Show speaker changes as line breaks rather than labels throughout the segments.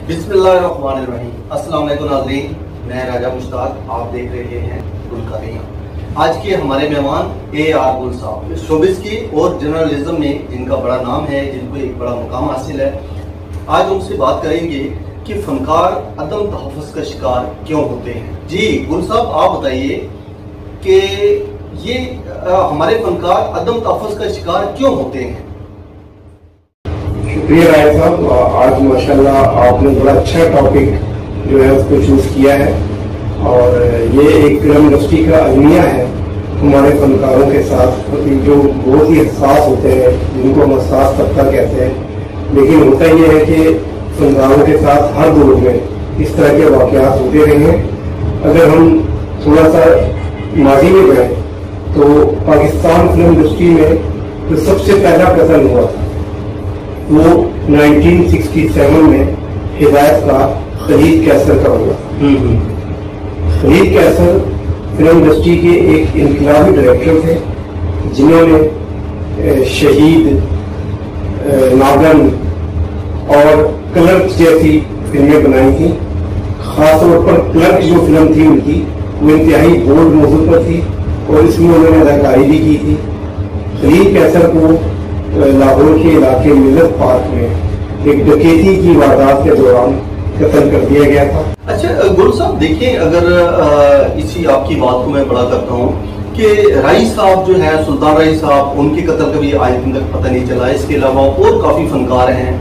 بسم اللہ الرحمن الرحیم۔ السلام علیکم ناظرین، میں راجہ مشتاق، آپ دیکھ رہے ہیں گل کا رہی۔ آج کے ہمارے مہمان AR گل صاحب، شوبز کی اور جرنلزم میں جن کا بڑا نام ہے، جن کو ایک بڑا مقام حاصل ہے۔ آج ہم سے بات کریں گے کہ فنکار عدم تحفظ کا شکار کیوں ہوتے ہیں۔ جی گل صاحب، آپ بتائیے کہ یہ ہمارے فنکار عدم تحفظ کا شکار کیوں ہوتے ہیں؟
شکریہ رائے صاحب، آج ماشاءاللہ آپ نے بڑا اچھا ٹاپک جو ہے اس کو چوز کیا ہے، اور یہ ایک فلم انڈسٹری کا المیہ ہے ہمارے فنکاروں کے ساتھ، جو بہت ہی حساس ہوتے ہیں، جن کو ہم حساس طبقہ کہتے ہیں۔ لیکن ہوتا یہ ہے کہ فنکاروں کے ساتھ ہر دور میں اس طرح کے واقعات ہوتے رہے ہیں۔ اگر ہم تھوڑا سا ماضی میں گئے تو پاکستان فلم انڈسٹری میں جو سب سے پہلا قتل ہوا تھا وہ 1967 میں ہدایت کا خلیل کیسر کا ہوا۔ خلیل کیسر فلم انڈسٹری کے ایک انقلابی ڈائریکٹر تھے، جنہوں نے شہید، ناگن اور کلرک جیسی فلمیں بنائی تھیں۔ خاص طور پر کلرک جو فلم تھی ان کی، وہ انتہائی بولڈ موضوع پر تھی اور اس میں انہوں نے اداکاری بھی کی تھی۔ خلیل کیسر کو لاہور کے علاقے ملت پارک میں ایک ڈکیتی کی واردات کے دوران قتل کر دیا گیا تھا۔
اچھا گل صاحب، دیکھیں اگر اسی آپ کی بات کو میں بڑا کرتا ہوں کہ رائی صاحب جو ہے، سلطان رائی صاحب، ان کے قتل کا بھی آج دن تک پتہ نہیں چلا۔ اس کے علاوہ اور کافی فنکار ہیں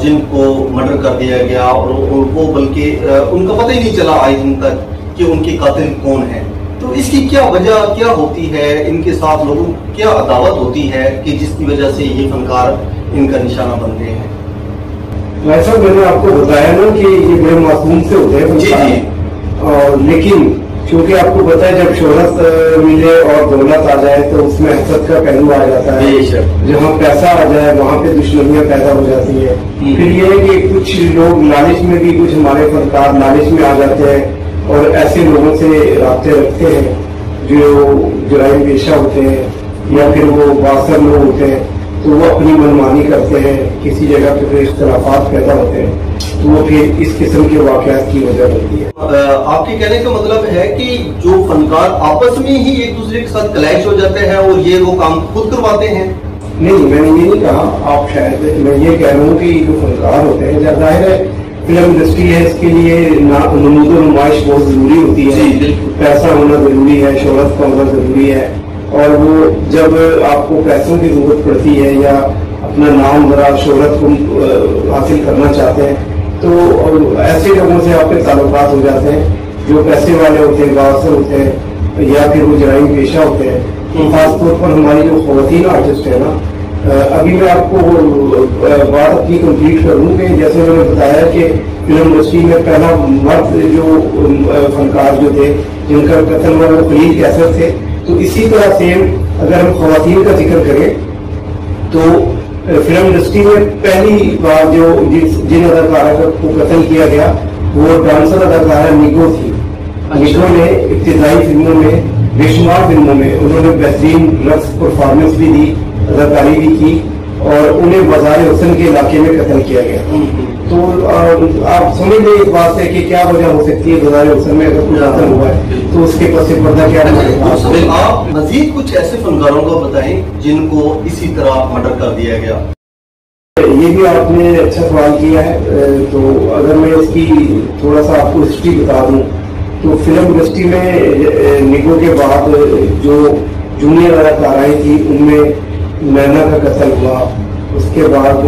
جن کو مرڈر کر دیا گیا، اور وہ بلکہ ان کا پتہ ہی نہیں چلا آج دن تک کہ ان کے قاتل کون ہیں۔ تو اس کی کیا وجہ کیا ہوتی ہے؟ ان کے ساتھ لوگوں کیا عداوت ہوتی ہے کہ جس کی وجہ سے یہ فنکار ان کا نشانہ بنتے ہیں؟
ایسا میں نے آپ کو بتایا نا کہ یہ بڑے معصوم سے ہوتے ہیں فنکار، اور لیکن چونکہ آپ کو پتا ہے جب شہرت ملے اور دولت آ جائے تو اس میں حسد کا پہلو آ جاتا ہے۔ جہاں پیسہ آ جائے وہاں پہ دشمنیاں پیدا ہو جاتی ہے۔ پھر یہ ہے کہ کچھ لوگ لالچ میں بھی، کچھ ہمارے فنکار لالچ میں آ جاتے ہیں اور ایسے لوگوں سے رابطے رکھتے ہیں جو جرائم پیشہ ہوتے ہیں یا پھر وہ باثر لوگ ہوتے ہیں، تو وہ اپنی منمانی کرتے ہیں، کسی جگہ پہ پھر اختلافات پیدا ہوتے ہیں، تو وہ پھر اس قسم کے واقعات کی وجہ ہوتی ہے۔
آپ کے کہنے کا مطلب ہے کہ جو فنکار آپس میں ہی ایک دوسرے کے ساتھ کلیش ہو جاتے ہیں اور یہ وہ کام خود کرواتے ہیں؟
نہیں، میں نے یہ نہیں کہا، آپ شاید میں یہ کہہ رہا ہوں کہ جو فنکار ہوتے ہیں، ظاہر ہے فلم انڈسٹری ہے، اس کے لیے نمود و نمائش بہت ضروری ہوتی ہے، پیسہ ہونا ضروری ہے، شہرت کا ہونا ضروری ہے، اور وہ جب آپ کو پیسوں کی ضرورت پڑتی ہے یا اپنا نام ذرا شہرت کو حاصل کرنا چاہتے ہیں تو ایسے لوگوں سے آپ کے تعلقات ہو جاتے ہیں جو پیسے والے ہوتے ہیں، باثر ہوتے ہیں یا پھر وہ جرائم پیشہ ہوتے ہیں۔ خاص طور پر ہماری جو خواتین آرٹسٹ ہیں نا، ابھی میں آپ کو بات اپنی کمپلیٹ کروں کہ جیسے میں نے بتایا کہ فلم انڈسٹری میں پہلا مرد جو فنکار جو تھے جن کا قتل ہوا وہ خلیل کیسر تھے، تو اسی طرح سیم اگر ہم خواتین کا ذکر کریں تو فلم انڈسٹری میں پہلی بار جو جن اداکارہ کو قتل کیا گیا وہ ڈانسر اداکارہ نیگو تھی۔ نیگو نے ابتدائی فلموں میں، بے شمار فلموں میں انہوں نے بہترین رقص پرفارمنس بھی دی، اداکاری بھی کی، اور انہیں بازار حسن کے علاقے میں قتل کیا گیا۔ تو آپ سمجھ لیں اس بات سے کہ کیا وجہ ہو سکتی ہے بازار حسن میں اگر کوئی قتل ہوا ہے تو اس کے پس پردہ کیا ہے۔
آپ مزید کچھ ایسے فنکاروں کو بتائیں جن کو اسی طرح مرڈر کر دیا گیا؟
یہ بھی آپ نے اچھا سوال کیا ہے، تو اگر میں اس کی تھوڑا سا آپ کو ہسٹری بتا دوں تو فلم انڈسٹری میں نیگو کے بعد جو جونیئر اداکارائیں تھیں ان میں نینا کا قتل ہوا، اس کے بعد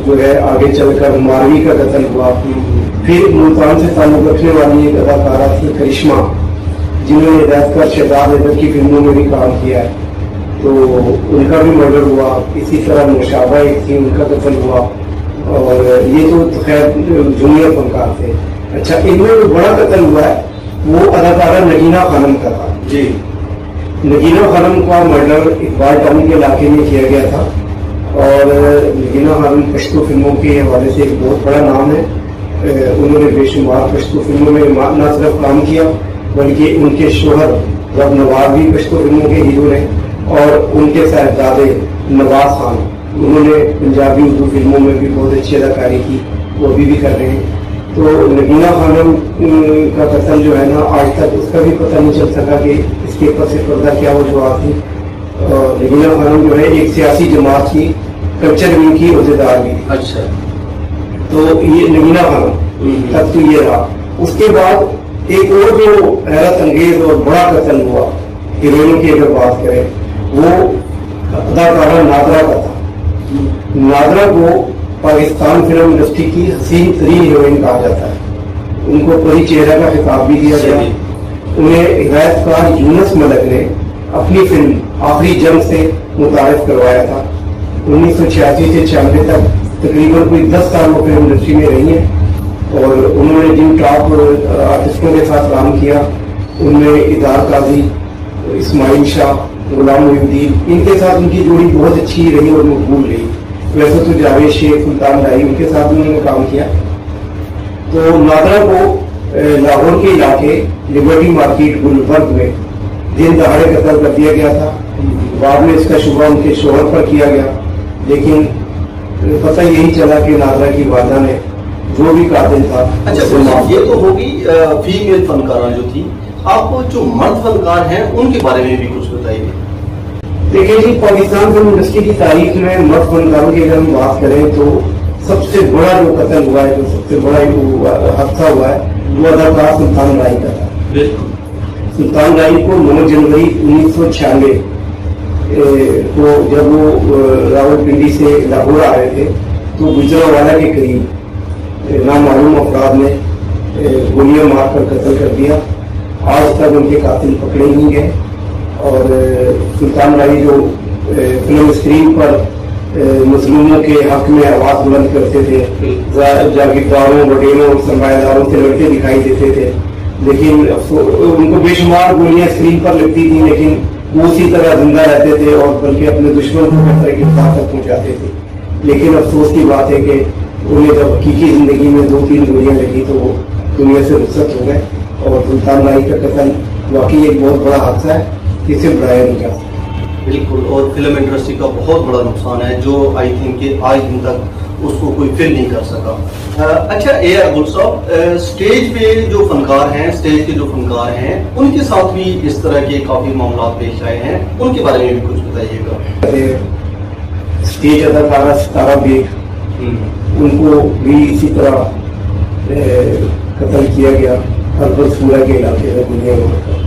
جو ہے آگے چل کر ماروی کا قتل ہوا، پھر ملتان سے تعلق رکھنے والی ایک اداکارہ تھی کرشمہ جنہوں نے ہدایت کار شہزاد حیدر کی فلموں میں بھی کام کیا ہے، تو ان کا بھی مرڈر ہوا۔ اسی طرح نوشابہ ایک تھی، ان کا قتل ہوا، اور یہ تو خیر جونیئر فنکار تھے۔ اچھا، ان میں جو بڑا قتل ہوا ہے وہ اداکارہ نگینہ خانم کا تھا۔
جی،
نگینہ خانم کا مرڈر اقبال ٹاؤن کے علاقے میں کیا گیا تھا، اور نگینہ خانم پشتو فلموں کے حوالے سے ایک بہت بڑا نام ہے۔ انہوں نے بے شمار پشتو فلموں میں نہ صرف کام کیا بلکہ ان کے شوہر رب نواز بھی پشتو فلموں کے ہیرو ہیں، اور ان کے صاحبزادے نواز خان انہوں نے پنجابی اردو فلموں میں بھی بہت اچھی اداکاری کی۔ وہ ابھی بھی کر رہے ہیں. تو نگینہ خانم کا قتل جو ہے نا آج تک اس کا بھی پتہ نہیں چل سکا کہ اس کے پس پردہ کیا وجوہات تھی. نگینہ خانم جو ہے ایک سیاسی جماعت کی کلچر ونگ کی عہدیدار بھی.
اچھا.
تو یہ نگینہ خانم تب تو یہ رہا. اس کے بعد ایک اور جو حیرت انگیز اور بڑا قتل ہوا ہیروئن کی اگر بات کریں وہ اداکارہ نادرہ کا تھا. نادرہ کو پاکستان فلم انڈسٹری کی حسین ترین ہیروئن کہا جاتا ہے. ان کو پری چہرہ کا خطاب بھی دیا گیا. انہیں ہدایت کار یونس ملک نے اپنی فلم آخری جنگ سے متعارف کروایا تھا. 1986 سے 96 تک تقریباً کوئی 10 سال وہ فلم انڈسٹری میں رہی ہیں اور انہوں نے جن ٹاپ آرٹسٹوں کے ساتھ کام کیا ان میں اظہار قاضی، اسماعیل شاہ، غلام محی الدین، ان کے ساتھ ان کی جوڑی بہت اچھی رہی اور مقبول رہی. ویسے تو جاوید شیخ، سلطان ڈائی، ان کے ساتھ انہوں نے کام کیا. تو نادرہ کو لاہور کے علاقے لبرٹی مارکیٹ گلبرگ میں دن دہاڑے قتل کر دیا گیا تھا. بعد میں اس کا شبہ ان کے شوہر پر کیا گیا، لیکن پتہ یہی چلا کہ نادرہ کی والدہ نے جو بھی قاتل تھا.
اچھا، یہ تو ہوگی فیمیل فنکارہ جو تھی. آپ جو مرد فنکار ہیں ان کے بارے میں بھی کچھ بتائیے.
دیکھیے جی، پاکستان فلم انڈسٹری کی تاریخ میں مرد فنکاروں کی اگر ہم بات کریں تو سب سے بڑا جو قتل ہوا ہے، جو سب سے بڑا حادثہ ہوا ہے وہ اداکار سلطان ڈائی کا تھا. سلطان ڈائی کو 9 جنوری 1996 کو جب وہ راولپنڈی سے لاہور آ رہے تھے تو گجرانوالہ کے قریب نامعلوم افراد نے گولیاں مار کر قتل کر دیا. آج تک ان کے قاتل پکڑے نہیں گئے. اور سلطان ڈائی جو فلم اسکرین پر مظلوموں کے حق میں آواز بلند کرتے تھے، جاگیرداروں، وڈیروں، سرمایہ داروں سے لڑتے دکھائی دیتے تھے، لیکن ان کو بے شمار گولیاں اسکرین پر لگتی تھیں لیکن وہ اسی طرح زندہ رہتے تھے اور بلکہ اپنے دشمن کو خطرے کے ساتھ تک پہنچاتے تھے. لیکن افسوس کی بات ہے کہ انہیں جب حقیقی زندگی میں 2-3 گولیاں لگی تو وہ دنیا سے رخصت ہو گئے. اور سلطان ڈائی کا قتل واقعی ایک بہت بڑا حادثہ ہے، اسے بڑھایا نہیں جا سکتا.
بالکل. اور فلم انڈسٹری کا بہت بڑا نقصان ہے جو آئی تھنک کہ آج دن تک اس کو کوئی فل نہیں کر سکا. اچھا اے آر گل صاحب، اسٹیج پہ جو فنکار ہیں، اسٹیج کے جو فنکار ہیں ان کے ساتھ بھی اس طرح کے کافی معاملات پیش آئے ہیں، ان کے بارے میں بھی کچھ بتائیے گا.
اسٹیج اداکارہ ستارہ بیگ، ان کو بھی اسی طرح قتل کیا گیا اربل سورہ کے علاقے میں دنیا میں،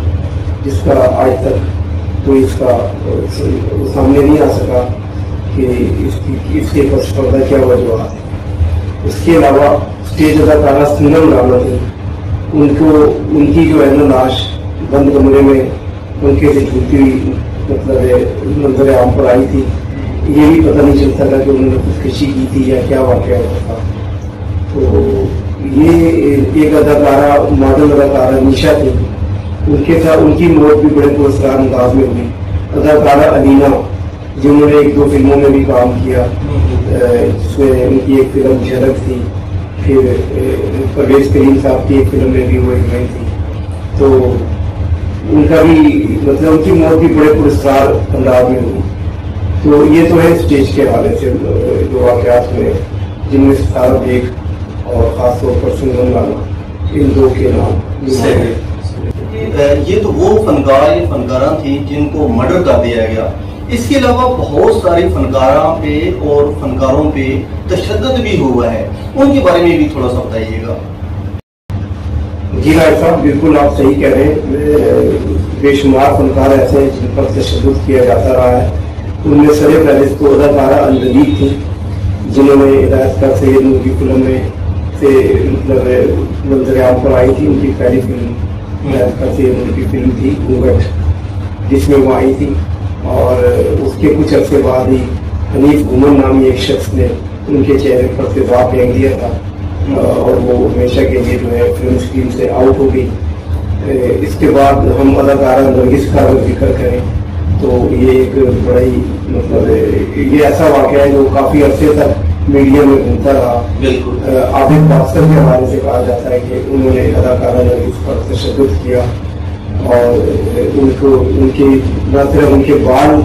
جس کا آج تک کوئی اس کا سامنے نہیں آ سکا کہ اس کے پس پردہ کیا وجوہات ہے. اس کے علاوہ اسٹیج اداکارہ سنگم رانا تھی، ان کی جو ہے نا لاش بند کمرے میں ان کے سے جھوٹی ہوئی مطلب منظر عام پر آئی تھی. یہ بھی پتہ نہیں چل سکا کہ انہوں نے خودکشی کی تھی یا کیا واقعہ ہوا تھا. تو یہ ایک اداکارہ، ماڈل اداکارہ نیشا تھی، ان کے ساتھ ان کی موت بھی بڑے پرسرار انداز میں ہوئی. اداکارہ علینا جنہوں نے 1-2 فلموں میں بھی کام کیا، جس میں ان کی ایک فلم جھلک تھی، پھر پرویز کریم صاحب کی ایک فلم میں بھی وہ ہیروئن تھی. تو ان کا بھی مطلب ان کی موت بھی بڑے پرسرار انداز میں ہوئی. تو یہ تو ہے اسٹیج کے حوالے سے جو واقعات ہوئے، جن میں ستارہ بیگ اور خاص طور پر سنگم رانا، ان 2 کے نام.
یہ تو وہ فنکاراں تھیں جن کو مرڈر کر دیا گیا. اس کے علاوہ بہت سارے فنکاراں پہ اور فنکاروں پہ تشدد بھی ہوا ہے، ان کے بارے میں بھی تھوڑا سا بتائیے گا.
جی رائے صاحب، بالکل آپ صحیح کہہ رہے ہیں. بے شمار فنکار ایسے ہیں جن پر تشدد کیا جاتا رہا ہے. ان میں سر فہرست تو اداکارہ الودیع تھی، جنہوں نے ہدایت کار سید نور کی فلم میں سے مطلب منظر عام پر آئی تھی. ان کی پہلی فلم ہدایت کار سید نور کی فلم تھی گھونگھٹ، جس میں وہ آئی تھی. اور اس کے کچھ عرصے بعد ہی حنیف گھومن نامی ایک شخص نے ان کے چہرے پر تیزاب پھینک دیا تھا اور وہ ہمیشہ کے لیے جو ہے فلم اسکرین سے آؤٹ ہو گئی. اس کے بعد ہم اداکارہ نرگس کا اگر ذکر کریں تو یہ ایک بڑا ہی مطلب یہ ایسا واقعہ ہے جو کافی عرصے تک میڈیا میں گھومتا رہا. بالکل. عابد باسکر کے حوالے سے کہا جاتا ہے کہ انہوں نے اداکارہ نرگس پر تشدد کیا اور ان کے نہ صرف ان کے بال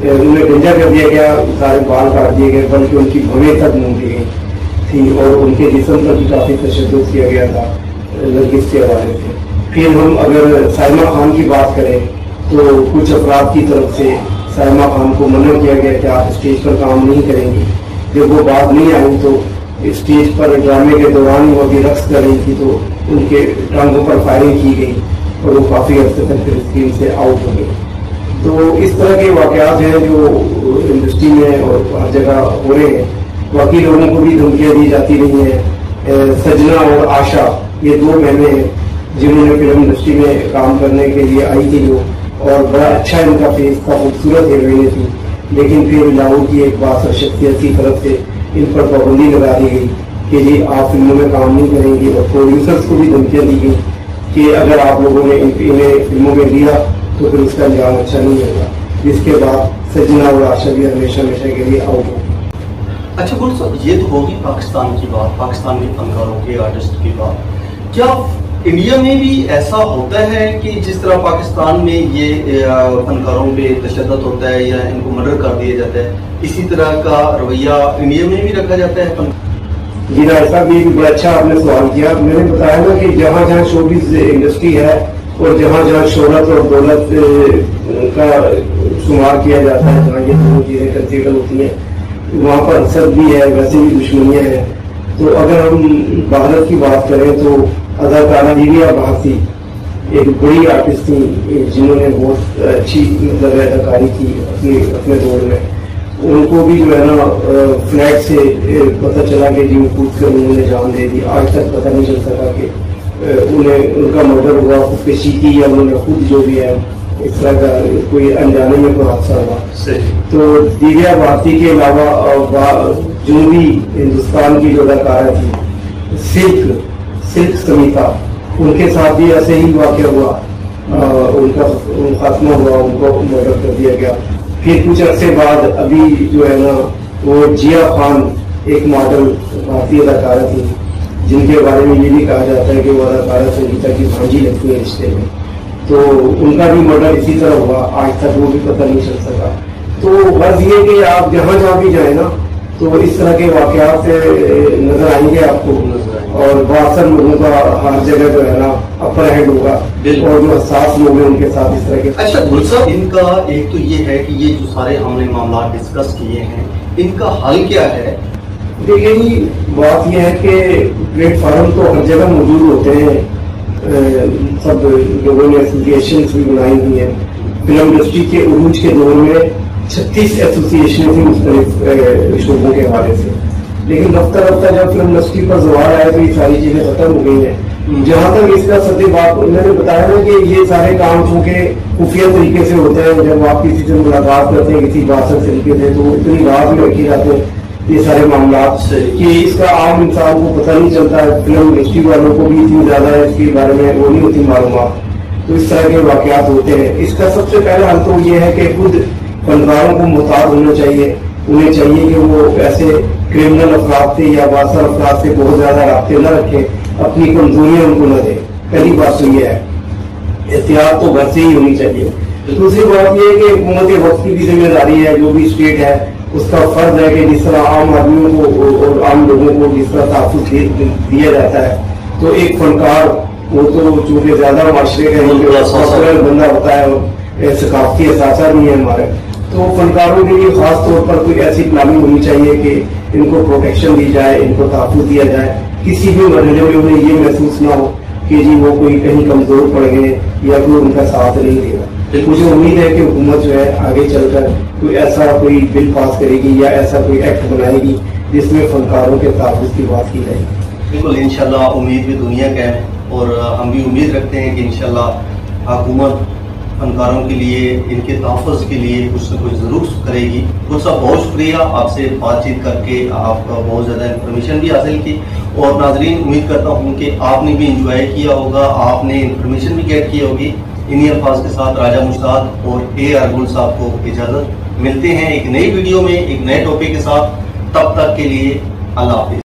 انہیں گنجا کر دیا گیا، سارے بال کاٹ دیے گئے، بلکہ ان کی بھویں تک مونڈی گئی. تھی اور ان کے جسم پر بھی کافی تشدد کیا گیا تھا نرگس کے حوالے سے. پھر ہم اگر سائمہ خان کی بات کریں تو کچھ افراد کی طرف سے سائمہ خان کو منع کیا گیا کہ آپ اسٹیج پر کام نہیں کریں گی. جب وہ بات نہیں آئی تو اسٹیج پر ڈرامے کے دوران وہ بھی رقص کر رہی تھی تو ان کے ٹانگوں پر فائرنگ کی گئی اور وہ کافی عرصے تک پھر اسکرین سے آؤٹ ہو گئے. تو اس طرح کے واقعات ہیں جو انڈسٹری میں اور ہر جگہ ہو رہے ہیں. باقی لوگوں کو بھی دھمکیاں دی جاتی رہی ہیں. سجنا اور آشا یہ 2 بہنیں ہیں جنہوں نے فلم انڈسٹری میں کام کرنے کے لیے آئی تھی جو, اور بڑا اچھا ان کا فیس تھا, خوبصورت ہیروئنیں تھی, لیکن پھر لاہور کی ایک باثر شخصیت کی طرف سے ان پر پابندی لگا دی گئی کہ جی آپ فلموں میں کام نہیں کریں گے. اور پروڈیوسرس کو بھی دھمکیاں دی گئی کہ اگر آپ لوگوں نے انہیں فلموں میں لیا تو پھر اس کا انجام اچھا نہیں ہوگا. جس کے بعد سجنا اور آشا بھی ہمیشہ کے لیے آؤٹ ہو.
اچھا گل صاحب, یہ تو ہوگی پاکستان کی بات, پاکستان کے فنکاروں کے آرٹسٹ کی بات. کیا انڈیا میں بھی ایسا ہوتا ہے کہ جس طرح پاکستان میں یہ فنکاروں پہ تشدد ہوتا ہے یا ان کو مرڈر کر دیا جاتا ہے, اسی طرح کا رویہ انڈیا میں بھی رکھا جاتا ہے؟
جی راج صاحب, یہ بھی بڑا اچھا آپ نے سوال کیا. میں نے بتایا نا کہ جہاں جہاں شوبز انڈسٹری ہے اور جہاں جہاں شہرت اور دولت کا شمار کیا جاتا ہے, جہاں یہ دونوں چیزیں کنسیڈر ہوتی ہیں, وہاں پر حسد بھی ہے, ویسے بھی دشمنیاں ہیں. تو اگر ہم بھارت کی بات کریں تو اداکارہ دیویا بھارتی ایک بڑی آرٹسٹ تھیں جنہوں نے بہت اچھی اداکاری کی اپنے دور میں. ان کو بھی جو ہے نا فلیٹ سے پتہ چلا کہ جی وہ کود کر انہوں نے جان دے دی. آج تک پتہ نہیں چل سکا کہ ان کا مرڈر ہوا, خودکشی کی, یا انہوں نے خود جو بھی ہے اس طرح کا کوئی انجانے میں کوئی حادثہ ہوا. تو دیویا بھارتی کے علاوہ جنوبی ہندوستان کی جو اداکارہ تھی سلک سمیتا, ان کے ساتھ بھی ایسے ہی واقعہ ہوا, ان کا خاتمہ ہوا, ان کو مرڈر کر دیا گیا. پھر کچھ عرصے بعد ابھی جو ہے نا وہ جیا خان ایک ماڈل بھارتی اداکارہ تھی جن کے بارے میں یہ بھی کہا جاتا ہے کہ وہ اداکارہ سنگیتا کی بھانجی لگتی ہے رشتے میں. تو ان کا بھی مرڈر اسی طرح ہوا, آج تک وہ بھی پتہ نہیں چل سکا. تو غرض یہ کہ آپ جہاں جہاں بھی جائیں نا تو اس طرح کے واقعات نظر آئیں گے آپ کو, اور باثر لوگوں کا ہر جگہ جو ہے نا اپر ہینڈ ہوگا, اور جو حساس لوگ ہیں ان کے ساتھ اس طرح کے.
اچھا گل صاحب, ان کا ایک تو یہ ہے کہ یہ جو سارے ہم نے معاملات ڈسکس کیے ہیں, ان کا حل کیا ہے؟
دیکھیں جی, بات یہ ہے کہ پلیٹ فارم تو ہر جگہ موجود ہوتے ہیں, سب لوگوں نے ایسوسیشنز بھی بنائی ہوئی ہیں. فلم انڈسٹری کے عروج کے دور میں 36 ایسوسیشنیں تھیں مختلف شعبوں کے حوالے سے, لیکن رفتہ رفتہ جب فلم انڈسٹری پر زوال آیا تو یہ ساری چیزیں ختم ہو گئی ہیں. جہاں تک اس کا سطح بات میں نے بتایا نا کہ یہ سارے کام چونکہ خفیہ طریقے سے ہوتے ہیں, جب آپ کسی سے ملاقات کرتے ہیں کسی باثر طریقے سے تو اتنی رات میں رکھی جاتے ہیں یہ سارے معاملات کہ اس کا عام انسان کو پتہ نہیں چلتا ہے. فلم انڈسٹری والوں کو بھی اتنی زیادہ اس کے بارے میں وہ نہیں ہوتی معلومات. تو اس طرح کے واقعات ہوتے ہیں. اس کا سب سے پہلا حل تو یہ ہے کہ خود فنکاروں کو محتاط ہونا چاہیے. انہیں چاہیے کہ وہ ایسے کرمنل افراد سے یا باثر افراد سے بہت زیادہ رابطے نہ رکھیں, اپنی کمزوریاں ان کو نہ دیں. پہلی بات تو یہ ہے, احتیاط تو گھر سے ہی ہونی چاہیے. دوسری بات یہ ہے کہ حکومت وقت کی بھی ذمہ داری ہے, جو بھی اسٹیٹ ہے اس کا فرض ہے کہ جس طرح عام آدمیوں کو اور عام لوگوں کو جس طرح تحفظ دیا جاتا ہے, تو ایک فنکار وہ تو چونکہ زیادہ معاشرے کا بندہ ہوتا ہے اور ثقافتی اثاثہ بھی ہے ہمارے, تو فنکاروں کے لیے خاص طور پر کوئی ایسی پلاننگ ہونی چاہیے کہ ان کو پروٹیکشن دی جائے, ان کو تحفظ دیا جائے. کسی بھی مرحلے میں انہیں یہ محسوس نہ ہو کہ جی وہ کوئی کہیں کمزور پڑ گئے یا کوئی ان کا ساتھ نہیں دے گا. مجھے امید ہے کہ حکومت جو ہے آگے چل کر کوئی بل پاس کرے گی یا ایسا کوئی ایکٹ بنائے گی جس میں فنکاروں کے تحفظ کی بات کی جائے گی.
بالکل, انشاءاللہ امید بھی دنیا کا ہے, اور ہم بھی امید رکھتے ہیں کہ انشاءاللہ حکومت فنکاروں کے لیے, ان کے تحفظ کے لیے کچھ نہ کچھ ضرور کرے گی. خود صاحب بہت شکریہ, آپ سے بات چیت کر کے آپ کا بہت زیادہ انفارمیشن بھی حاصل کی, اور ناظرین امید کرتا ہوں کہ آپ نے بھی انجوائے کیا ہوگا, آپ نے انفارمیشن بھی گیٹ کی ہوگی. انہی الفاظ کے ساتھ راجہ مشتاق اور اے.آر. گل صاحب کو اجازت. ملتے ہیں ایک نئی ویڈیو میں ایک نئے ٹاپک کے ساتھ, تب تک کے لیے اللہ حافظ.